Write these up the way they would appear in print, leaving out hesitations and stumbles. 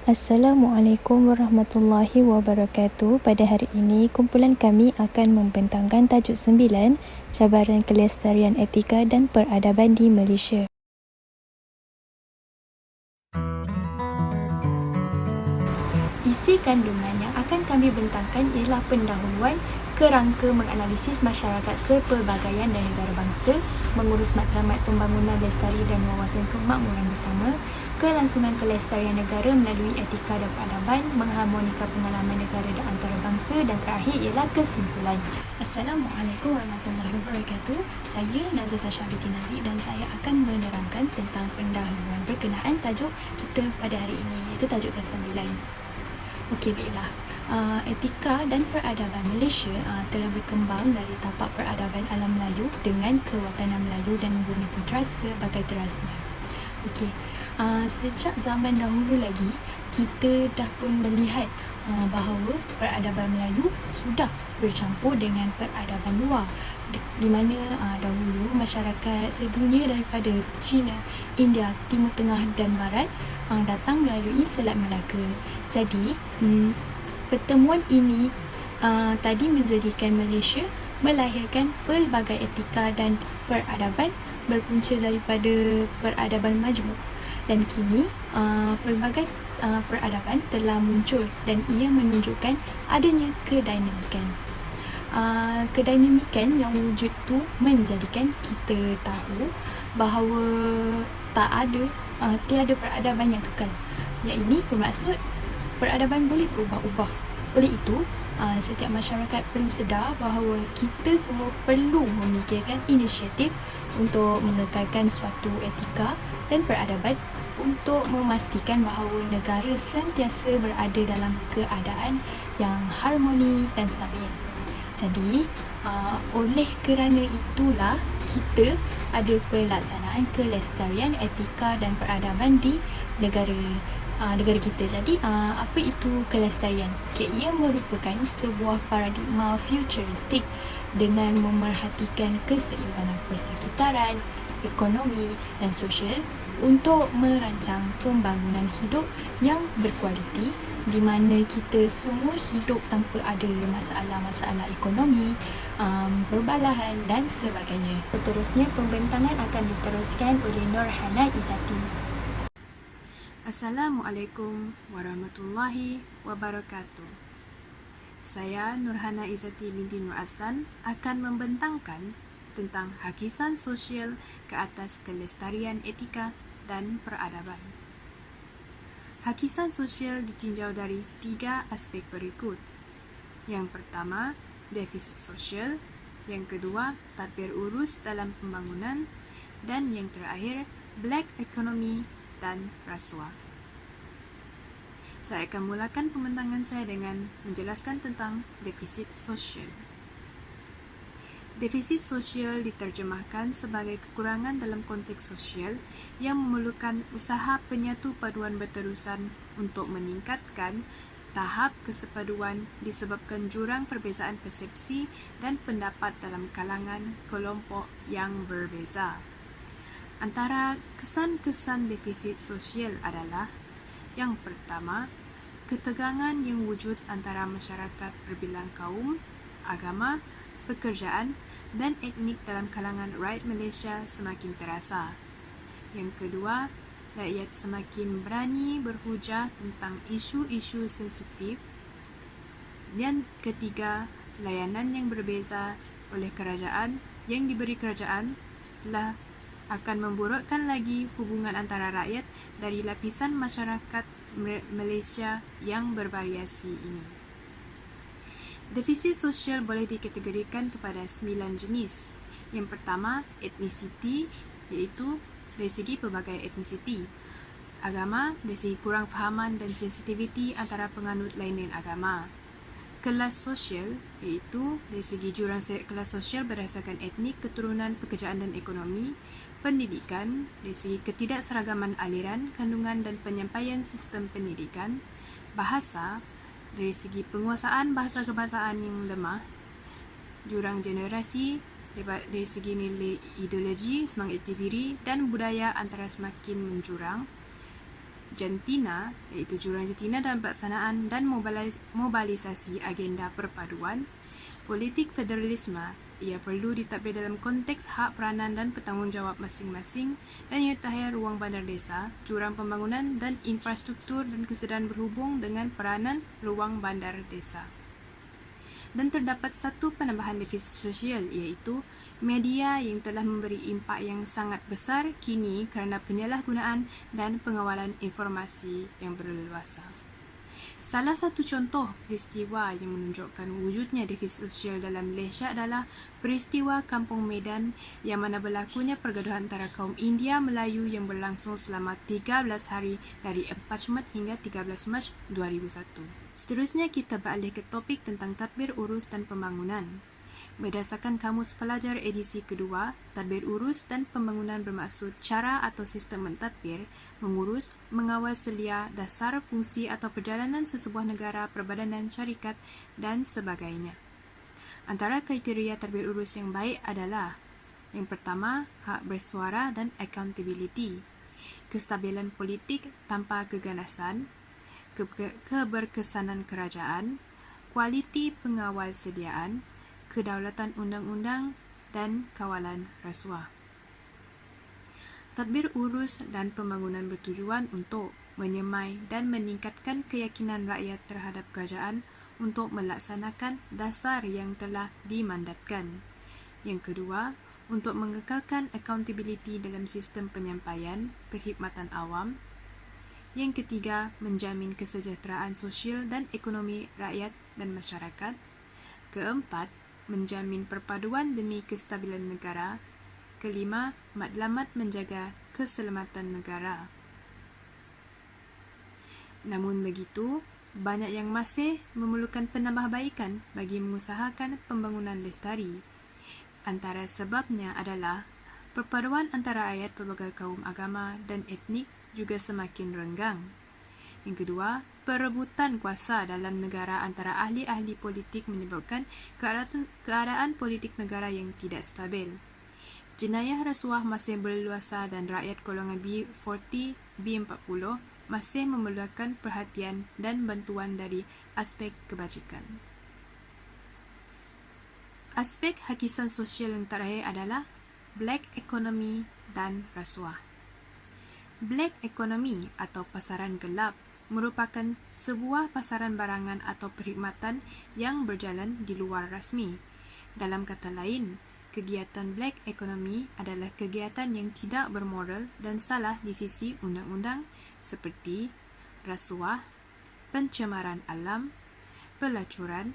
Assalamualaikum warahmatullahi wabarakatuh. Pada hari ini, kumpulan kami akan membentangkan tajuk 9, cabaran kelestarian etika dan peradaban di Malaysia. Isi kandungan yang akan kami bentangkan ialah pendahuluan, kerangka menganalisis masyarakat kepelbagaian dan negara bangsa, mengurus matlamat pembangunan lestari dan wawasan kemakmuran bersama, kelangsungan kelestarian negara melalui etika dan peradaban, mengharmonikan pengalaman negara dan antarabangsa, dan terakhir ialah kesimpulan. Assalamualaikum warahmatullahi wabarakatuh. Saya Nazrul Tasha binti Nazik dan saya akan menerangkan tentang pendahuluan berkenaan tajuk kita pada hari ini, iaitu tajuk ke-9. Okey, baiklah. Etika dan peradaban Malaysia telah berkembang dari tapak peradaban alam Melayu dengan kewatanan Melayu dan bumi putra sebagai terasnya. Okey, sejak zaman dahulu lagi, kita dah pun melihat bahawa peradaban Melayu sudah bercampur dengan peradaban luar, di mana dahulu masyarakat sedunia daripada China, India, Timur Tengah dan Barat datang melalui Selat Melaka. Jadi, pertemuan ini tadi menjadikan Malaysia melahirkan pelbagai etika dan peradaban berpunca daripada peradaban majmuk. Dan kini, pelbagai peradaban telah muncul dan ia menunjukkan adanya kedinamikan. Kedinamikan yang wujud tu menjadikan kita tahu bahawa tiada peradaban yang kekal. Yang ini bermaksud peradaban boleh berubah-ubah. Oleh itu, setiap masyarakat perlu sedar bahawa kita semua perlu memikirkan inisiatif untuk mengekalkan suatu etika dan peradaban untuk memastikan bahawa negara sentiasa berada dalam keadaan yang harmoni dan stabil. Jadi, oleh kerana itulah kita ada pelaksanaan kelestarian etika dan peradaban di negara kita. Jadi, apa itu kelestarian? Ia merupakan sebuah paradigma futuristik dengan memerhatikan keseimbangan persekitaran, ekonomi dan sosial untuk merancang pembangunan hidup yang berkualiti, di mana kita semua hidup tanpa ada masalah-masalah ekonomi, perbalahan dan sebagainya. Seterusnya, pembentangan akan diteruskan oleh Nurhana Izzati. Assalamualaikum warahmatullahi wabarakatuh. Saya Nurhana Izzati binti Nur Azlan akan membentangkan tentang hakisan sosial ke atas kelestarian etika dan peradaban. Hakisan sosial ditinjau dari 3 aspek berikut. Yang pertama, defisit sosial. Yang kedua, tadbir urus dalam pembangunan. Dan yang terakhir, black economy dan rasuah. Saya akan mulakan pembentangan saya dengan menjelaskan tentang defisit sosial. Defisit sosial diterjemahkan sebagai kekurangan dalam konteks sosial yang memerlukan usaha penyatu paduan berterusan untuk meningkatkan tahap kesepaduan disebabkan jurang perbezaan persepsi dan pendapat dalam kalangan kelompok yang berbeza. Antara kesan-kesan defisit sosial adalah: yang pertama, ketegangan yang wujud antara masyarakat berbilang kaum, agama, pekerjaan dan etnik dalam kalangan rakyat Malaysia semakin terasa. Yang kedua, rakyat semakin berani berhujah tentang isu-isu sensitif. Dan ketiga, layanan yang berbeza oleh kerajaan yang diberi kerajaan telah akan memburukkan lagi hubungan antara rakyat dari lapisan masyarakat Malaysia yang bervariasi ini. Defisit sosial boleh dikategorikan kepada 9 jenis. Yang pertama, etnisiti, iaitu dari segi pelbagai etnisiti. Agama, dari segi kurang fahaman dan sensitiviti antara penganut lain-lain agama. Kelas sosial, iaitu dari segi jurang kelas sosial berdasarkan etnik, keturunan, pekerjaan dan ekonomi. Pendidikan, dari segi ketidakseragaman aliran, kandungan dan penyampaian sistem pendidikan. Bahasa, dari segi penguasaan bahasa kebahasaan yang lemah. Jurang generasi, dari segi nilai ideologi, semangat jati diri dan budaya antara semakin menjurang. Jantina, iaitu jurang jantina dalam pelaksanaan dan mobilisasi agenda perpaduan. Politik federalisme, ia perlu ditadbir dalam konteks hak peranan dan bertanggungjawab masing-masing dan ianya ruang bandar desa, jurang pembangunan dan infrastruktur dan kesedaran berhubung dengan peranan ruang bandar desa. Dan terdapat satu penambahan defisit sosial, iaitu media yang telah memberi impak yang sangat besar kini kerana penyalahgunaan dan pengawalan informasi yang berleluasa. Salah satu contoh peristiwa yang menunjukkan wujudnya defisit sosial dalam Malaysia adalah peristiwa Kampung Medan yang mana berlakunya pergaduhan antara kaum India Melayu yang berlangsung selama 13 hari dari 4 Mac hingga 13 Mac 2001. Seterusnya kita beralih ke topik tentang tadbir urus dan pembangunan. Berdasarkan Kamus Pelajar edisi kedua, tadbir urus dan pembangunan bermaksud cara atau sistem mentadbir, mengurus, mengawal selia dasar fungsi atau perjalanan sesebuah negara, perbadanan, syarikat dan sebagainya. Antara kriteria tadbir urus yang baik adalah: yang pertama, hak bersuara dan accountability, kestabilan politik tanpa keganasan, keberkesanan kerajaan, kualiti pengawal sediaan, kedaulatan undang-undang dan kawalan rasuah. Tadbir urus dan pembangunan bertujuan untuk menyemai dan meningkatkan keyakinan rakyat terhadap kerajaan untuk melaksanakan dasar yang telah dimandatkan. Yang kedua, untuk mengekalkan accountability dalam sistem penyampaian perkhidmatan awam. Yang ketiga, menjamin kesejahteraan sosial dan ekonomi rakyat dan masyarakat. Keempat, menjamin perpaduan demi kestabilan negara. Kelima, matlamat menjaga keselamatan negara. Namun begitu, banyak yang masih memerlukan penambahbaikan bagi mengusahakan pembangunan lestari. Antara sebabnya adalah perpaduan antara rakyat pelbagai kaum agama dan etnik juga semakin renggang. Yang kedua, perebutan kuasa dalam negara antara ahli-ahli politik menyebabkan keadaan politik negara yang tidak stabil. Jenayah rasuah masih berleluasa dan rakyat golongan B40, B40 masih memerlukan perhatian dan bantuan dari aspek kebajikan. Aspek hakisan sosial yang terakhir adalah black economy dan rasuah. Black economy atau pasaran gelap merupakan sebuah pasaran barangan atau perkhidmatan yang berjalan di luar rasmi. Dalam kata lain, kegiatan black economy adalah kegiatan yang tidak bermoral dan salah di sisi undang-undang seperti rasuah, pencemaran alam, pelacuran,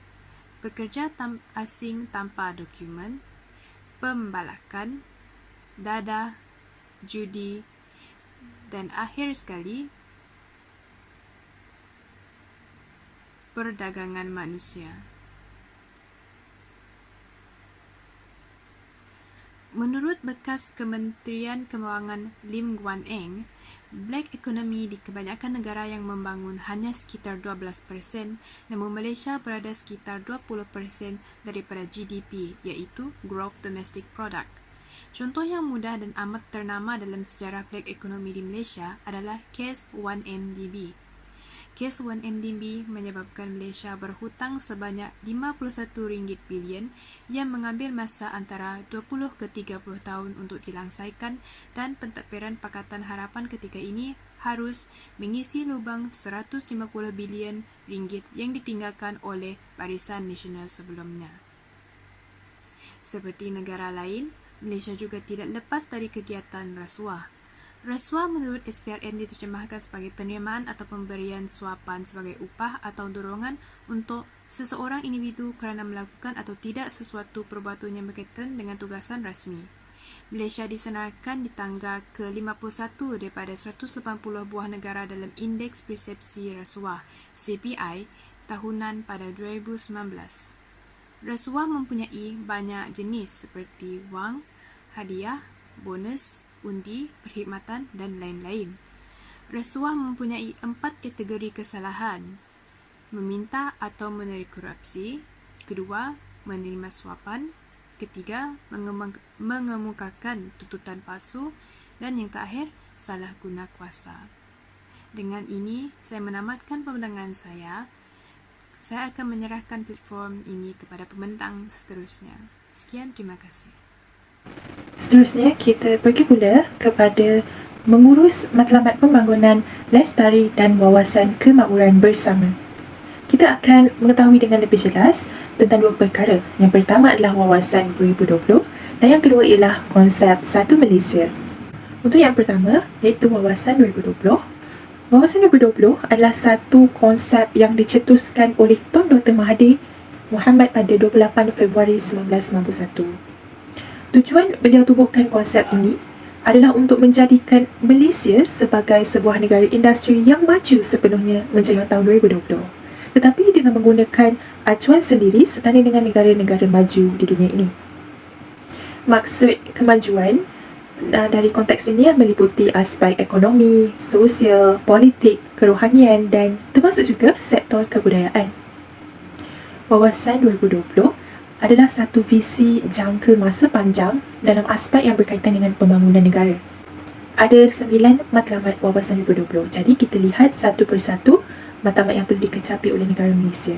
pekerja asing tanpa dokumen, pembalakan, dadah, judi, dan akhir sekali, perdagangan manusia. Menurut bekas Kementerian Kewangan Lim Guan Eng, black economy di kebanyakan negara yang membangun hanya sekitar 12%, namun Malaysia berada sekitar 20% daripada GDP, iaitu Gross Domestic Product. Contoh yang mudah dan amat ternama dalam sejarah black economy di Malaysia adalah kes 1MDB. Kes 1MDB menyebabkan Malaysia berhutang sebanyak RM51 bilion yang mengambil masa antara 20 ke 30 tahun untuk dilangsaikan, dan pentadbiran Pakatan Harapan ketika ini harus mengisi lubang RM150 bilion yang ditinggalkan oleh Barisan Nasional sebelumnya. Seperti negara lain, Malaysia juga tidak lepas dari kegiatan rasuah. Rasuah menurut SPRM diterjemahkan sebagai penerimaan atau pemberian suapan sebagai upah atau dorongan untuk seseorang individu kerana melakukan atau tidak sesuatu perbuatan yang berkaitan dengan tugasan rasmi. Malaysia disenarkan di tangga ke-51 daripada 180 buah negara dalam Indeks Persepsi Rasuah CPI tahunan pada 2019. Rasuah mempunyai banyak jenis seperti wang, hadiah, bonus, undi, perkhidmatan dan lain-lain. Rasuah mempunyai 4 kategori kesalahan: meminta atau menerima korupsi, kedua, menerima suapan, ketiga, mengemukakan tuntutan palsu. Dan yang terakhir, salah guna kuasa. Dengan ini, saya menamatkan pembentangan saya. Saya akan menyerahkan platform ini kepada pembentang seterusnya. Sekian, terima kasih. Seterusnya, kita pergi pula kepada mengurus matlamat pembangunan lestari dan wawasan kemakmuran bersama. Kita akan mengetahui dengan lebih jelas tentang dua perkara. Yang pertama adalah wawasan 2020 dan yang kedua ialah konsep Satu Malaysia. Untuk yang pertama, iaitu wawasan 2020. Wawasan 2020 adalah satu konsep yang dicetuskan oleh Tun Dr. Mahathir Mohamad pada 28 Februari 1991. Tujuan beliau tubuhkan konsep ini adalah untuk menjadikan Malaysia sebagai sebuah negara industri yang maju sepenuhnya menjelang tahun 2020. Tetapi dengan menggunakan acuan sendiri setanding dengan negara-negara maju di dunia ini. Maksud kemajuan dari konteks ini meliputi aspek ekonomi, sosial, politik, kerohanian dan termasuk juga sektor kebudayaan. Wawasan 2020 adalah satu visi jangka masa panjang dalam aspek yang berkaitan dengan pembangunan negara. Ada 9 matlamat wawasan 2020. Jadi kita lihat satu persatu matlamat yang perlu dikecapi oleh negara Malaysia.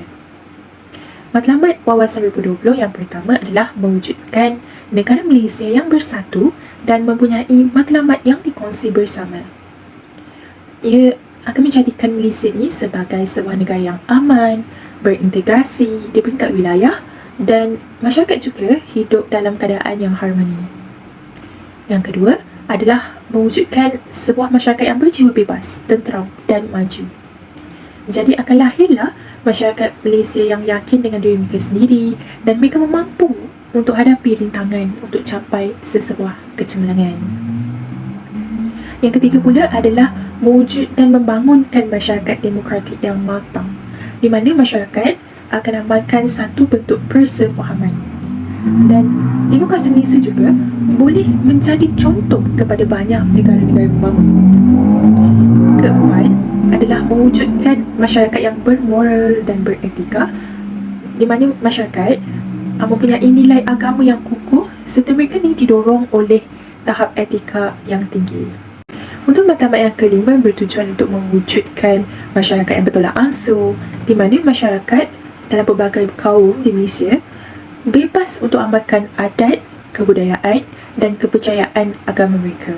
Matlamat wawasan 2020 yang pertama adalah mewujudkan negara Malaysia yang bersatu dan mempunyai matlamat yang dikongsi bersama. Ia akan menjadikan Malaysia ini sebagai sebuah negara yang aman, berintegrasi di peringkat wilayah dan masyarakat juga hidup dalam keadaan yang harmoni. Yang kedua adalah mewujudkan sebuah masyarakat yang berjiwa bebas, tenteram dan maju. Jadi akan lahirlah masyarakat Malaysia yang yakin dengan diri mereka sendiri dan mereka mampu untuk hadapi rintangan untuk capai sesebuah kecemerlangan. Yang ketiga pula adalah mewujud dan membangunkan masyarakat demokratik yang matang, di mana masyarakat akan amalkan satu bentuk persefahaman. Dan demokrasi Malaysia juga boleh menjadi contoh kepada banyak negara-negara membangun. Keempat adalah mewujudkan masyarakat yang bermoral dan beretika, di mana masyarakat mempunyai nilai agama yang kukuh serta mereka ini didorong oleh tahap etika yang tinggi. Untuk matlamat yang kelima bertujuan untuk mewujudkan masyarakat yang bertolak ansur, di mana masyarakat dalam pelbagai kaum di Malaysia bebas untuk amalkan adat, kebudayaan dan kepercayaan agama mereka.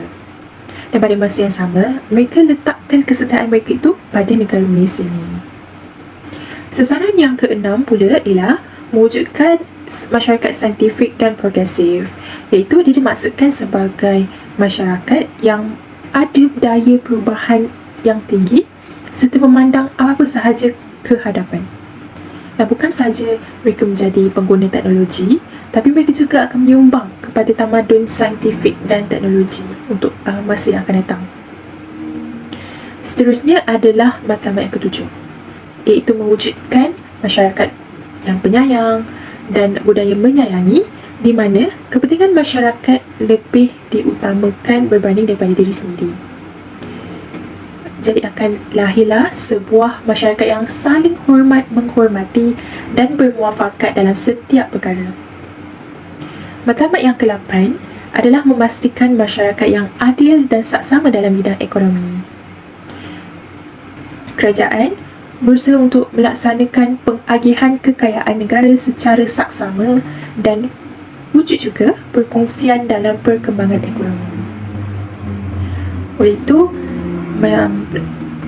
Dan pada masa yang sama, mereka letakkan kesertaan mereka itu pada negara Malaysia ini. Sasaran yang keenam pula ialah mewujudkan masyarakat saintifik dan progresif, iaitu dia dimaksudkan sebagai masyarakat yang ada daya perubahan yang tinggi serta memandang apa-apa sahaja ke hadapan. Dan bukan sahaja mereka menjadi pengguna teknologi, tapi mereka juga akan menyumbang kepada tamadun saintifik dan teknologi untuk masa yang akan datang. Seterusnya adalah matlamat yang ketujuh, iaitu mewujudkan masyarakat yang penyayang dan budaya menyayangi, di mana kepentingan masyarakat lebih diutamakan berbanding daripada diri sendiri. Jadi akan lahirlah sebuah masyarakat yang saling hormat, menghormati dan bermuafakat dalam setiap perkara. Matlamat yang ke-8 adalah memastikan masyarakat yang adil dan saksama dalam bidang ekonomi. Kerajaan berusaha untuk melaksanakan pengagihan kekayaan negara secara saksama dan wujud juga perkongsian dalam perkembangan ekonomi. Oleh itu,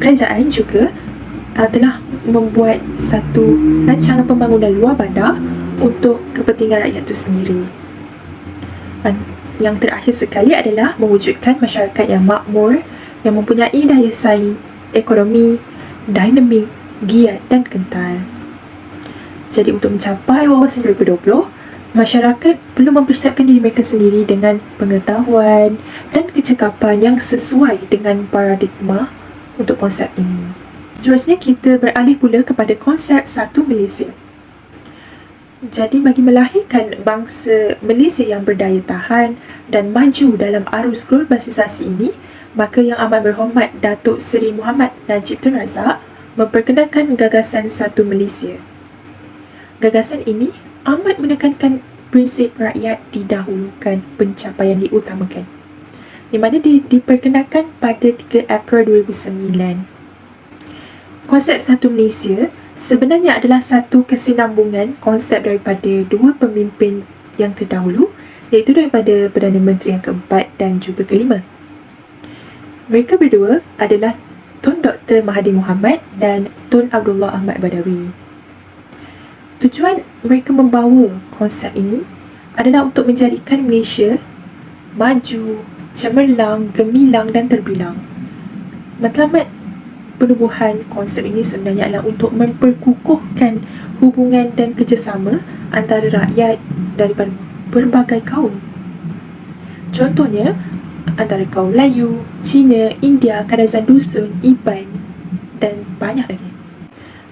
kerajaan juga telah membuat satu rancangan pembangunan luar bandar untuk kepentingan rakyat itu sendiri. Dan yang terakhir sekali adalah mewujudkan masyarakat yang makmur, yang mempunyai daya saing ekonomi, dinamik, giat dan kental. Jadi untuk mencapai wawasan 2020, masyarakat perlu mempersiapkan diri mereka sendiri dengan pengetahuan dan kecekapan yang sesuai dengan paradigma untuk konsep ini. Seterusnya kita beralih pula kepada konsep Satu Malaysia. Jadi bagi melahirkan bangsa Malaysia yang berdaya tahan dan maju dalam arus globalisasi ini, maka Yang Amat Berhormat Datuk Seri Muhammad Najib Tun Razak memperkenalkan gagasan Satu Malaysia. Gagasan ini amat menekankan prinsip rakyat didahulukan, pencapaian diutamakan, di mana diperkenalkan pada 3 April 2009. Konsep Satu Malaysia sebenarnya adalah satu kesinambungan konsep daripada dua pemimpin yang terdahulu, iaitu daripada Perdana Menteri yang keempat dan juga kelima. Mereka berdua adalah Tun Dr. Mahathir Mohamad dan Tun Abdullah Ahmad Badawi. Tujuan mereka membawa konsep ini adalah untuk menjadikan Malaysia maju, cemerlang, gemilang dan terbilang. Matlamat penubuhan konsep ini sebenarnya adalah untuk memperkukuhkan hubungan dan kerjasama antara rakyat daripada berbagai kaum. Contohnya, antara kaum Melayu, Cina, India, Kadazan Dusun, Iban dan banyak lagi.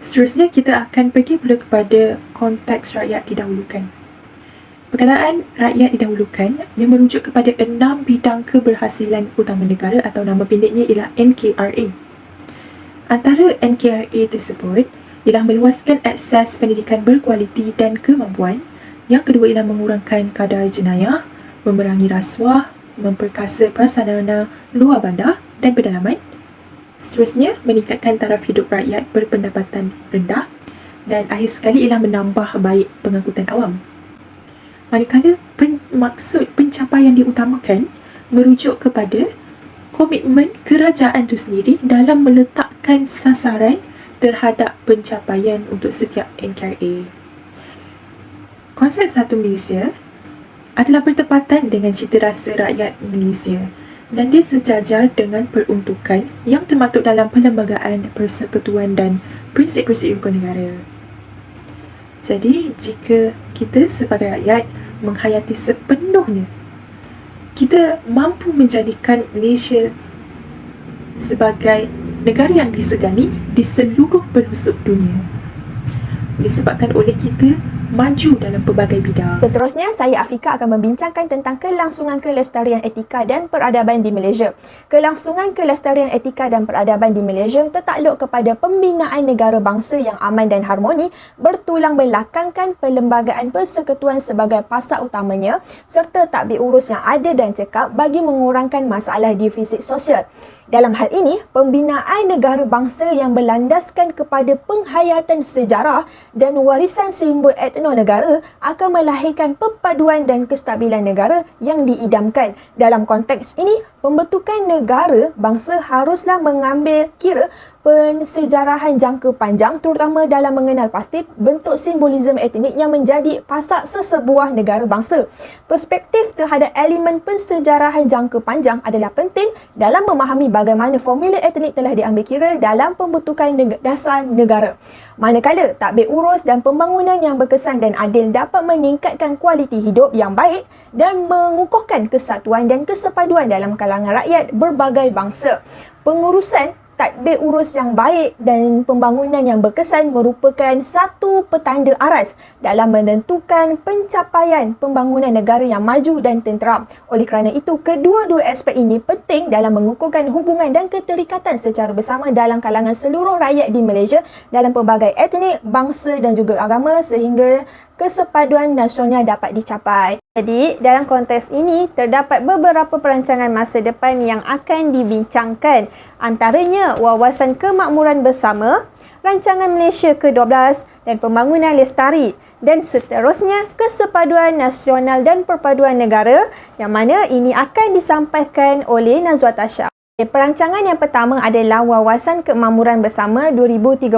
Seterusnya, kita akan pergi pula kepada konteks rakyat didahulukan. Perkataan rakyat didahulukan yang merujuk kepada 6 bidang keberhasilan utama negara atau nama pendeknya ialah NKRA. Antara NKRA tersebut ialah meluaskan akses pendidikan berkualiti dan kemampuan. Yang kedua ialah mengurangkan kadar jenayah, memerangi rasuah, memperkasa prasarana luar bandar dan pedalaman. Seterusnya, meningkatkan taraf hidup rakyat berpendapatan rendah. Dan akhir sekali ialah menambah baik pengangkutan awam. Manakala maksud pencapaian diutamakan merujuk kepada komitmen kerajaan itu sendiri dalam meletakkan sasaran terhadap pencapaian untuk setiap NKRA. Konsep Satu Malaysia adalah bertepatan dengan cita rasa rakyat Malaysia dan dia sejajar dengan peruntukan yang termaktub dalam Perlembagaan Persekutuan dan prinsip-prinsip hukum negara. Jadi, jika kita sebagai rakyat menghayati sepenuhnya, kita mampu menjadikan Malaysia sebagai negara yang disegani di seluruh pelosok dunia. Disebabkan oleh kita maju dalam pelbagai bidang. Seterusnya, saya Afika akan membincangkan tentang kelangsungan kelestarian etika dan peradaban di Malaysia. Kelangsungan kelestarian etika dan peradaban di Malaysia tertakluk kepada pembinaan negara bangsa yang aman dan harmoni, bertulang belakangkan Perlembagaan Persekutuan sebagai pasak utamanya, serta tadbir urus yang adil dan cekap bagi mengurangkan masalah defisit sosial. Dalam hal ini, pembinaan negara bangsa yang berlandaskan kepada penghayatan sejarah dan warisan simbol etno-negara akan melahirkan perpaduan dan kestabilan negara yang diidamkan. Dalam konteks ini, pembentukan negara bangsa haruslah mengambil kira pensejarahan jangka panjang, terutama dalam mengenal pasti bentuk simbolisme etnik yang menjadi pasak sesebuah negara bangsa. Perspektif terhadap elemen pensejarahan jangka panjang adalah penting dalam memahami bagaimana formula etnik telah diambil kira dalam pembentukan dasar negara. Manakala tadbir urus dan pembangunan yang berkesan dan adil dapat meningkatkan kualiti hidup yang baik dan mengukuhkan kesatuan dan kesepaduan dalam kalangan rakyat berbagai bangsa. Pengurusan tadbir urus yang baik dan pembangunan yang berkesan merupakan satu petanda aras dalam menentukan pencapaian pembangunan negara yang maju dan tenteram. Oleh kerana itu, kedua-dua aspek ini penting dalam mengukuhkan hubungan dan keterikatan secara bersama dalam kalangan seluruh rakyat di Malaysia dalam pelbagai etnik, bangsa dan juga agama sehingga kesepaduan nasional dapat dicapai. Jadi, dalam konteks ini, terdapat beberapa perancangan masa depan yang akan dibincangkan. Antaranya, Wawasan Kemakmuran Bersama, Rancangan Malaysia ke-12 dan Pembangunan Lestari. Dan seterusnya, Kesepaduan Nasional dan Perpaduan Negara yang mana ini akan disampaikan oleh Nazwa Tasha. Perancangan yang pertama adalah Wawasan Kemakmuran Bersama 2030.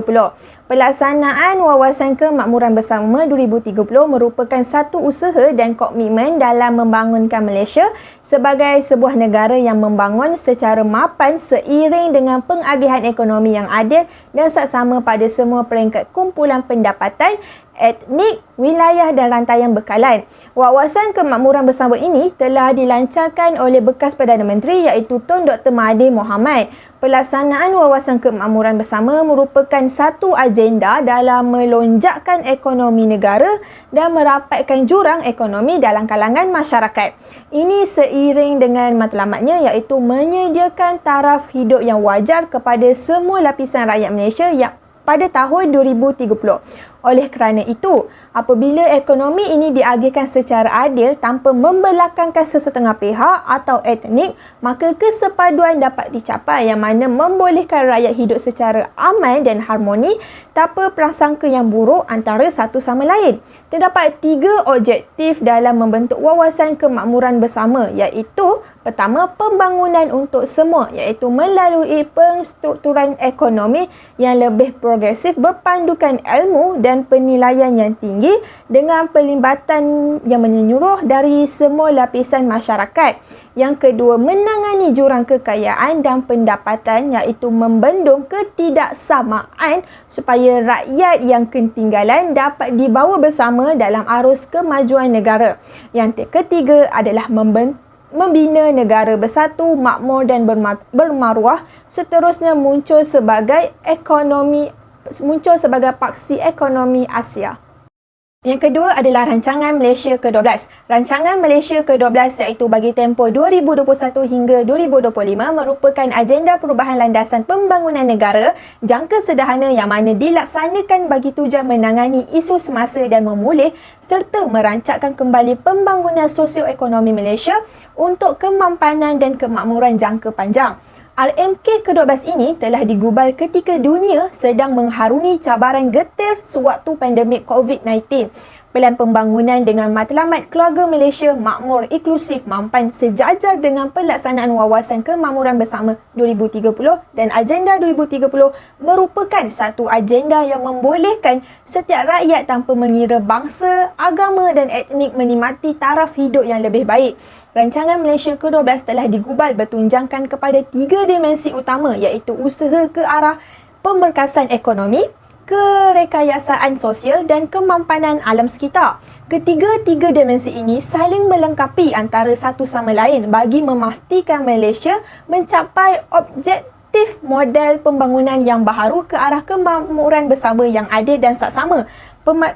Pelaksanaan Wawasan Kemakmuran Bersama 2030 merupakan satu usaha dan komitmen dalam membangunkan Malaysia sebagai sebuah negara yang membangun secara mapan seiring dengan pengagihan ekonomi yang adil dan saksama pada semua peringkat kumpulan pendapatan, etnik, wilayah dan rantaian bekalan. Wawasan Kemakmuran Bersama ini telah dilancarkan oleh bekas Perdana Menteri iaitu Tun Dr. Mahathir Mohamad. Pelaksanaan Wawasan Kemakmuran Bersama merupakan satu agenda dalam melonjakkan ekonomi negara dan merapatkan jurang ekonomi dalam kalangan masyarakat. Ini seiring dengan matlamatnya iaitu menyediakan taraf hidup yang wajar kepada semua lapisan rakyat Malaysia yang pada tahun 2030. Oleh kerana itu, apabila ekonomi ini diagihkan secara adil tanpa membelakangkan sesetengah pihak atau etnik, maka kesepaduan dapat dicapai yang mana membolehkan rakyat hidup secara aman dan harmoni tanpa prasangka yang buruk antara satu sama lain. Terdapat 3 objektif dalam membentuk wawasan kemakmuran bersama, iaitu pertama, pembangunan untuk semua, iaitu melalui penstrukturan ekonomi yang lebih progresif berpandukan ilmu dan penilaian yang tinggi dengan pelibatan yang menyeluruh dari semua lapisan masyarakat. Yang kedua, menangani jurang kekayaan dan pendapatan, iaitu membendung ketidaksamaan supaya rakyat yang ketinggalan dapat dibawa bersama dalam arus kemajuan negara. Yang ketiga adalah membina negara bersatu, makmur dan bermaruah. Seterusnya muncul sebagai paksi ekonomi Asia. Yang kedua adalah Rancangan Malaysia ke-12. Rancangan Malaysia ke-12 iaitu bagi tempoh 2021 hingga 2025 merupakan agenda perubahan landasan pembangunan negara jangka sederhana yang mana dilaksanakan bagi tujuan menangani isu semasa dan memulih serta merancangkan kembali pembangunan sosioekonomi Malaysia untuk kemampanan dan kemakmuran jangka panjang. RMK ke-12 ini telah digubal ketika dunia sedang mengharungi cabaran getir sewaktu pandemik COVID-19. Pelan pembangunan dengan matlamat keluarga Malaysia makmur, inklusif, mampan sejajar dengan pelaksanaan wawasan kemakmuran bersama 2030 dan Agenda 2030 merupakan satu agenda yang membolehkan setiap rakyat tanpa mengira bangsa, agama dan etnik menikmati taraf hidup yang lebih baik. Rancangan Malaysia ke-12 telah digubal bertunjangkan kepada 3 dimensi utama, iaitu usaha ke arah pemberkasan ekonomi, kerekayasaan sosial dan kemampanan alam sekitar. Ketiga-tiga dimensi ini saling melengkapi antara satu sama lain bagi memastikan Malaysia mencapai objektif model pembangunan yang baharu ke arah kemakmuran bersama yang adil dan saksama.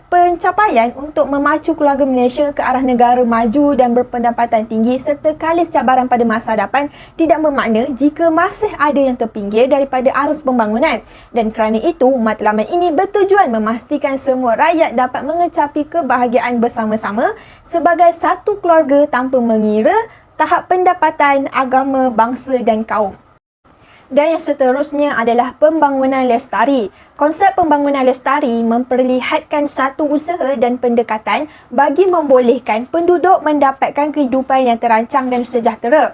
Pencapaian untuk memacu keluarga Malaysia ke arah negara maju dan berpendapatan tinggi serta kalis cabaran pada masa depan tidak bermakna jika masih ada yang terpinggir daripada arus pembangunan. Dan kerana itu, matlamat ini bertujuan memastikan semua rakyat dapat mengecapi kebahagiaan bersama-sama sebagai satu keluarga tanpa mengira tahap pendapatan, agama, bangsa dan kaum. Dan yang seterusnya adalah pembangunan lestari. Konsep pembangunan lestari memperlihatkan satu usaha dan pendekatan bagi membolehkan penduduk mendapatkan kehidupan yang terancang dan sejahtera.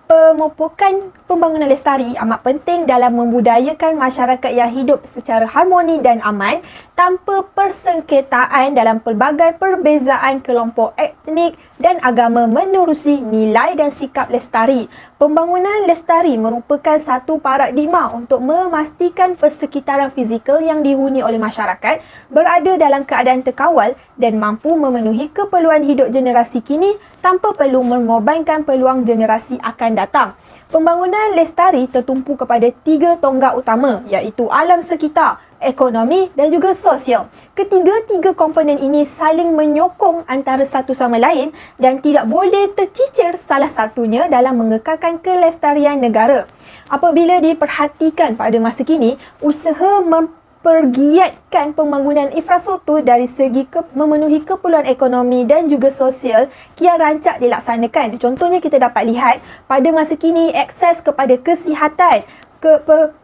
Pemupukan pembangunan lestari amat penting dalam membudayakan masyarakat yang hidup secara harmoni dan aman tanpa persengketaan dalam pelbagai perbezaan kelompok etnik dan agama menerusi nilai dan sikap lestari. Pembangunan lestari merupakan satu paradigma untuk memastikan persekitaran fizikal yang dihuni oleh masyarakat berada dalam keadaan terkawal dan mampu memenuhi keperluan hidup generasi kini tanpa perlu mengorbankan peluang generasi akan datang. Pembangunan lestari tertumpu kepada 3 tonggak utama, iaitu alam sekitar, ekonomi dan juga sosial. Ketiga-tiga komponen ini saling menyokong antara satu sama lain dan tidak boleh tercicir salah satunya dalam mengekalkan kelestarian negara. Apabila diperhatikan pada masa kini, usaha mempergiatkan pembangunan infrastruktur dari segi memenuhi keperluan ekonomi dan juga sosial kian rancak dilaksanakan. Contohnya kita dapat lihat pada masa kini akses kepada kesihatan,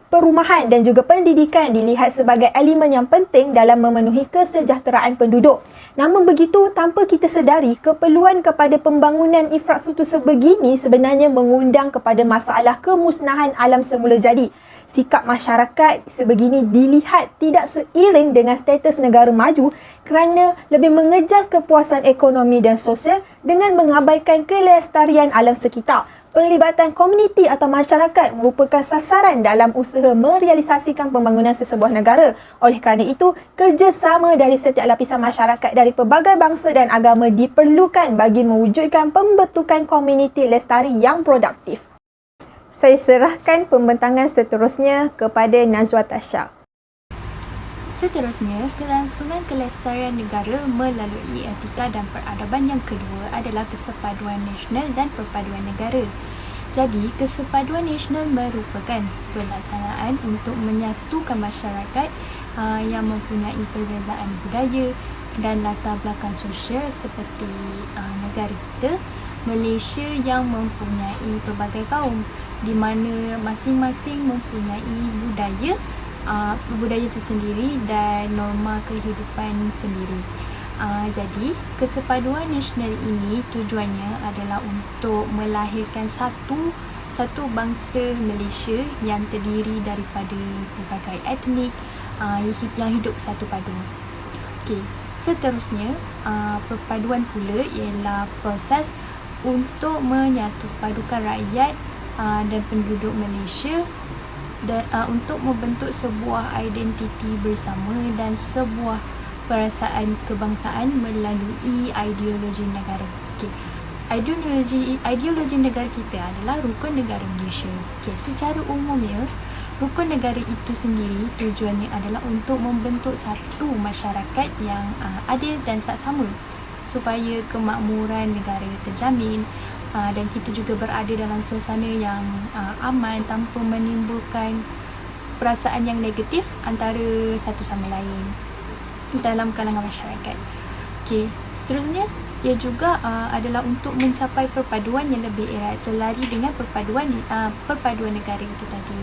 perumahan dan juga pendidikan dilihat sebagai elemen yang penting dalam memenuhi kesejahteraan penduduk. Namun begitu, tanpa kita sedari, keperluan kepada pembangunan infrastruktur sebegini sebenarnya mengundang kepada masalah kemusnahan alam semula jadi. Sikap masyarakat sebegini dilihat tidak seiring dengan status negara maju kerana lebih mengejar kepuasan ekonomi dan sosial dengan mengabaikan kelestarian alam sekitar. Penglibatan komuniti atau masyarakat merupakan sasaran dalam usaha merealisasikan pembangunan sesebuah negara. Oleh kerana itu, kerjasama dari setiap lapisan masyarakat dari pelbagai bangsa dan agama diperlukan bagi mewujudkan pembentukan komuniti lestari yang produktif. Saya serahkan pembentangan seterusnya kepada Nazwa Tasha. Seterusnya, kelangsungan kelestarian negara melalui etika dan peradaban yang kedua adalah kesepaduan nasional dan perpaduan negara. Jadi, Kesepaduan Nasional merupakan pelaksanaan untuk menyatukan masyarakat yang mempunyai perbezaan budaya dan latar belakang sosial seperti negara kita, Malaysia, yang mempunyai pelbagai kaum di mana masing-masing mempunyai budaya tersendiri dan norma kehidupan sendiri. Jadi, Kesepaduan Nasional ini tujuannya adalah untuk melahirkan satu bangsa Malaysia yang terdiri daripada pelbagai etnik yang hidup bersatu padu. Okey, seterusnya, perpaduan pula ialah proses untuk menyatupadukan rakyat dan penduduk Malaysia untuk membentuk sebuah identiti bersama dan sebuah perasaan kebangsaan melalui ideologi negara. Okey, ideologi negara kita adalah Rukun Negara Malaysia. Okey, secara umumnya Rukun negara itu sendiri tujuannya adalah untuk membentuk satu masyarakat yang adil dan saksama supaya kemakmuran negara terjamin dan kita juga berada dalam suasana yang aman tanpa menimbulkan perasaan yang negatif antara satu sama lain dalam kalangan masyarakat. Okey, seterusnya ia juga adalah untuk mencapai perpaduan yang lebih erat selari dengan perpaduan negara itu tadi.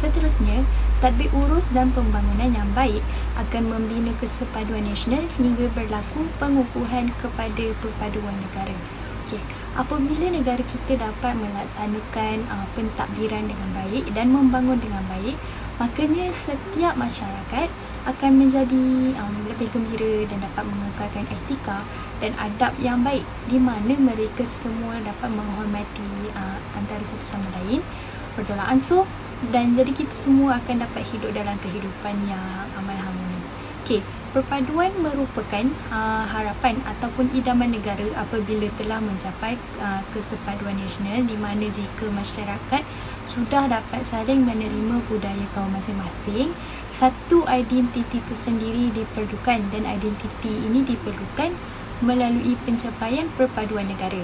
Seterusnya, tadbir urus dan pembangunan yang baik akan membina kesepaduan nasional hingga berlaku pengukuhan kepada perpaduan negara. Okey, apabila negara kita dapat melaksanakan pentadbiran dengan baik dan membangun dengan baik, makanya setiap masyarakat akan menjadi lebih gembira dan dapat mengekalkan etika dan adab yang baik di mana mereka semua dapat menghormati antara satu sama lain, bertolak ansur, dan jadi kita semua akan dapat hidup dalam kehidupan yang aman harmoni. Okey, perpaduan merupakan harapan ataupun idaman negara apabila telah mencapai kesepaduan nasional di mana jika masyarakat sudah dapat saling menerima budaya kaum masing-masing, satu identiti tersendiri diperlukan dan identiti ini diperlukan melalui pencapaian perpaduan negara.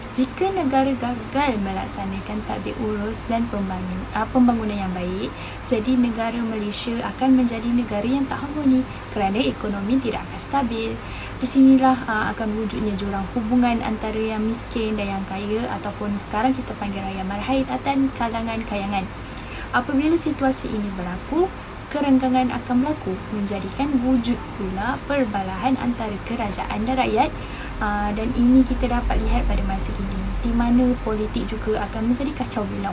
Jika negara gagal melaksanakan tadbir urus dan pembangunan yang baik, jadi negara Malaysia akan menjadi negara yang tak harmoni kerana ekonomi tidak akan stabil. Di sinilah akan wujudnya jurang hubungan antara yang miskin dan yang kaya ataupun sekarang kita panggil raya marhain dan kalangan kayangan. Apabila situasi ini berlaku, kerenggangan akan berlaku menjadikan wujud pula perbalahan antara kerajaan dan rakyat. Dan ini kita dapat lihat pada masa kini di mana politik juga akan menjadi kacau balau.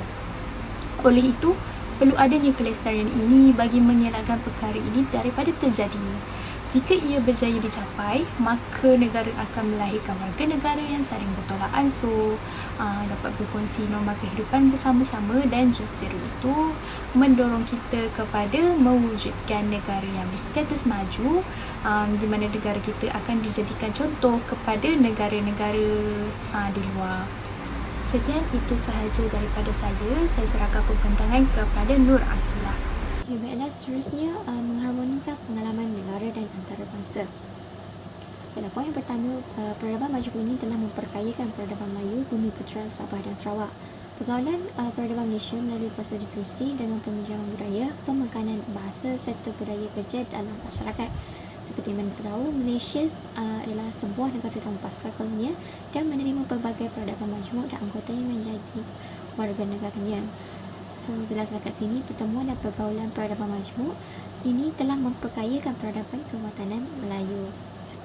Oleh itu, perlu adanya kelestarian ini bagi mengelakkan perkara ini daripada terjadi. Jika ia berjaya dicapai, maka negara akan melahirkan warga negara yang saling bertolak ansur, dapat berkongsi norma kehidupan bersama-sama dan justru itu mendorong kita kepada mewujudkan negara yang berstatus maju, di mana negara kita akan dijadikan contoh kepada negara-negara di luar. Sekian, itu sahaja daripada saya. Saya serahkan pembentangan kepada Nur Akilah. Okay, baiklah, seterusnya mengharmonikan pengalaman negara dan antarabangsa. Baiklah, poin yang pertama, peradaban maju ini telah memperkayakan peradaban Melayu, Bumi Putera, Sabah dan Sarawak. Pergaulan peradaban Malaysia melalui proses diskusi dengan peminjaman budaya, pemekanan bahasa serta budaya kerja dalam masyarakat. Seperti mana kita tahu, Malaysia adalah sebuah negara tanpa pasar kolonial dan menerima pelbagai peradaban majmuk dan anggotanya menjadi warga negaranya. So, jelas kat sini, pertemuan dan pergaulan peradaban majmuk ini telah memperkayakan peradaban kewatanan Melayu.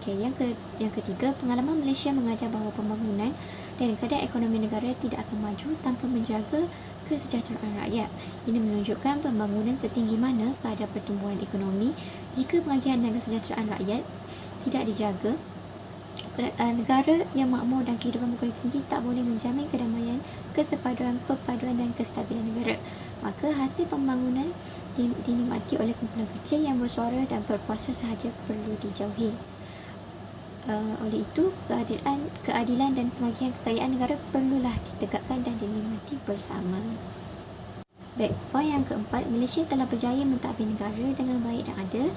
Okay, yang ketiga, pengalaman Malaysia mengajar bahawa pembangunan dan keadaan ekonomi negara tidak akan maju tanpa menjaga kesejahteraan rakyat. Ini menunjukkan pembangunan setinggi mana keadaan pertumbuhan ekonomi jika pengagihan dan kesejahteraan rakyat tidak dijaga. Negara yang makmur dan kehidupan berkualitas tinggi tak boleh menjamin kedamaian, kesepaduan, perpaduan dan kestabilan negara. Maka hasil pembangunan dinikmati oleh kumpulan kecil yang bersuara dan berkuasa sahaja perlu dijauhi. Oleh itu, keadilan dan pembagian kekayaan negara perlulah ditegakkan dan dinikmati bersama. Baik, poin yang keempat, Malaysia telah berjaya mentadbir negara dengan baik dan adil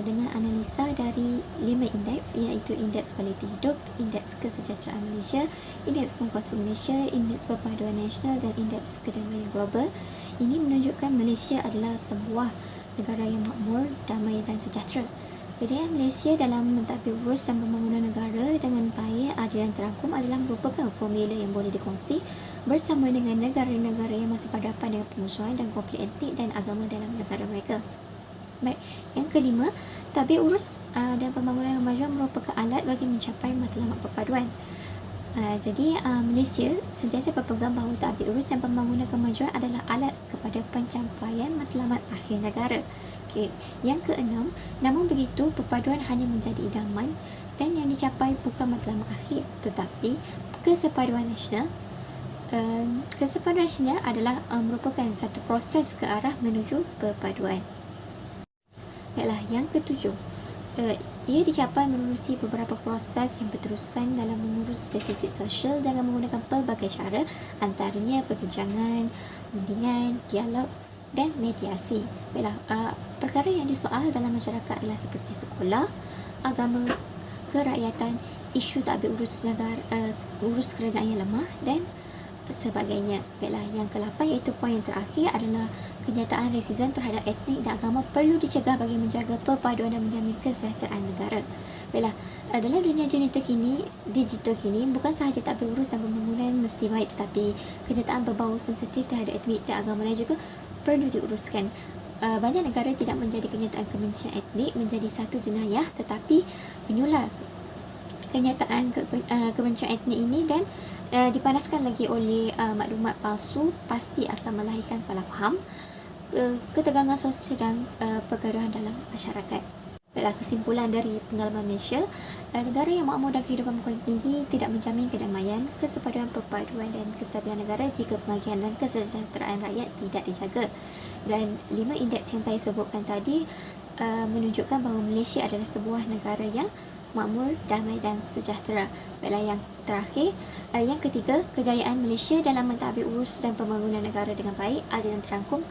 dengan analisa dari 5 indeks, iaitu Indeks Kualiti Hidup, Indeks Kesejahteraan Malaysia, Indeks Kongkuasan Malaysia, Indeks Perpaduan Nasional dan Indeks Kedamaian Global. Ini menunjukkan Malaysia adalah sebuah negara yang makmur, damai dan sejahtera. Kejayaan Malaysia dalam mentadbir urus dan pembangunan negara dengan baik, adil dan terangkum adalah merupakan formula yang boleh dikongsi bersama dengan negara-negara yang masih berhadapan dengan permusuhan dan konflik etnik dan agama dalam negara mereka. Baik, yang kelima, tadbir urus dan pembangunan kemajuan merupakan alat bagi mencapai matlamat perpaduan. Jadi Malaysia sentiasa berpegang bahawa tadbir urus dan pembangunan kemajuan adalah alat kepada pencapaian matlamat akhir negara. Okey, yang keenam, namun begitu perpaduan hanya menjadi idaman dan yang dicapai bukan matlamat akhir tetapi kesepaduan nasional. Kesepaduan nasional adalah merupakan satu proses ke arah menuju perpaduan. Baiklah, yang ketujuh, ia dicapai menerusi beberapa proses yang berterusan dalam mengurus defisit sosial dengan menggunakan pelbagai cara, antaranya perbincangan, rundingan, dialog dan mediasi. Baiklah, perkara yang disoal dalam masyarakat adalah seperti sekolah, agama, kerakyatan, isu tadbir urus negara, urus kerajaan yang lemah dan sebagainya. Baiklah, yang ke-8 iaitu poin yang terakhir adalah kenyataan rasisme terhadap etnik dan agama perlu dicegah bagi menjaga perpaduan dan menjamin kesejahteraan negara. Baiklah, dalam dunia digital kini, bukan sahaja tadbir urus dan pembangunan mesti baik, tetapi kenyataan berbau sensitif terhadap etnik dan agama lain juga perlu diuruskan. Banyak negara tidak menjadi kenyataan kebencian etnik menjadi satu jenayah, tetapi menyular kenyataan kebencian etnik ini dan dipanaskan lagi oleh maklumat palsu pasti akan melahirkan salah faham, ketegangan sosial dan pergaduhan dalam masyarakat. Baiklah, kesimpulan dari pengalaman Malaysia, negara yang makmur dan kehidupan berkualiti tinggi tidak menjamin kedamaian, kesepaduan, perpaduan dan kestabilan negara jika penghargaan dan kesejahteraan rakyat tidak dijaga. Dan 5 indeks yang saya sebutkan tadi menunjukkan bahawa Malaysia adalah sebuah negara yang makmur, damai dan sejahtera. Baiklah, yang terakhir, yang ketiga, kejayaan Malaysia dalam mentadbir urus dan pembangunan negara dengan baik, adil dan terangkum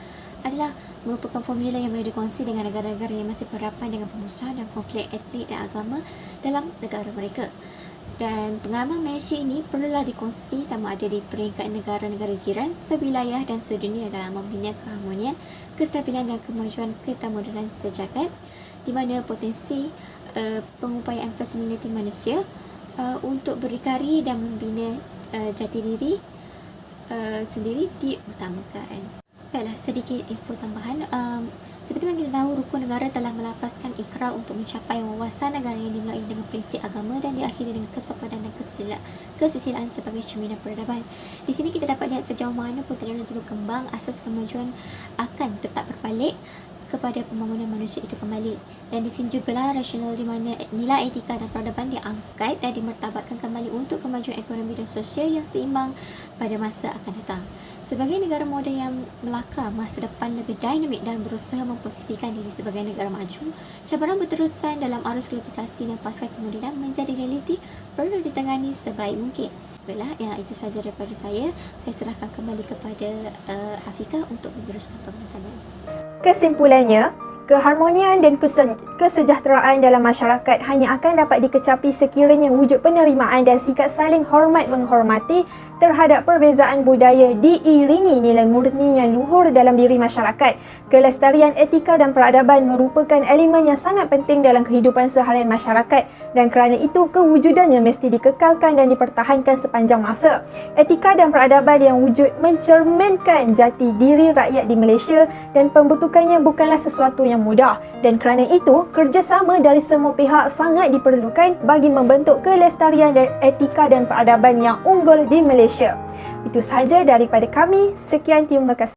adalah merupakan formula yang boleh dikongsi dengan negara-negara yang masih berhadapan dengan permusuhan dan konflik etnik dan agama dalam negara mereka. Dan pengalaman Malaysia ini perlulah dikongsi sama ada di peringkat negara-negara jiran, sewilayah dan sedunia dalam membina keharmonian, kestabilan dan kemajuan ketemodernan sejagat, di mana potensi pengupayaan personaliti manusia untuk berdikari dan membina jati diri sendiri diutamakan. Baiklah, sedikit info tambahan. Seperti yang kita tahu, rukun negara telah melafazkan ikrar untuk mencapai wawasan negara yang dimulai dengan prinsip agama dan diakhiri dengan kesopanan dan kesusilaan sebagai cerminan peradaban. Di sini kita dapat lihat sejauh mana pun teknologi berkembang, asas kemajuan akan tetap berbalik kepada pembangunan manusia itu kembali. Dan di sini jugalah rasional di mana nilai etika dan peradaban diangkat dan dimartabatkan kembali untuk kemajuan ekonomi dan sosial yang seimbang pada masa akan datang. Sebagai negara moden yang melakar masa depan lebih dinamik dan berusaha memposisikan diri sebagai negara maju, cabaran berterusan dalam arus globalisasi dan pasca kemudian menjadi realiti perlu ditangani sebaik mungkin. Baiklah, itu sahaja daripada saya. Saya serahkan kembali kepada Afika untuk meneruskan pemerintahan. Kesimpulannya, keharmonian dan kesejahteraan dalam masyarakat hanya akan dapat dikecapi sekiranya wujud penerimaan dan sikap saling hormat menghormati terhadap perbezaan budaya diiringi nilai murni yang luhur dalam diri masyarakat. Kelestarian etika dan peradaban merupakan elemen yang sangat penting dalam kehidupan seharian masyarakat dan kerana itu kewujudannya mesti dikekalkan dan dipertahankan sepanjang masa. Etika dan peradaban yang wujud mencerminkan jati diri rakyat di Malaysia dan pembentukannya bukanlah sesuatu yang mudah, dan kerana itu kerjasama dari semua pihak sangat diperlukan bagi membentuk kelestarian dan etika dan peradaban yang unggul di Malaysia. Itu sahaja daripada kami. Sekian, terima kasih.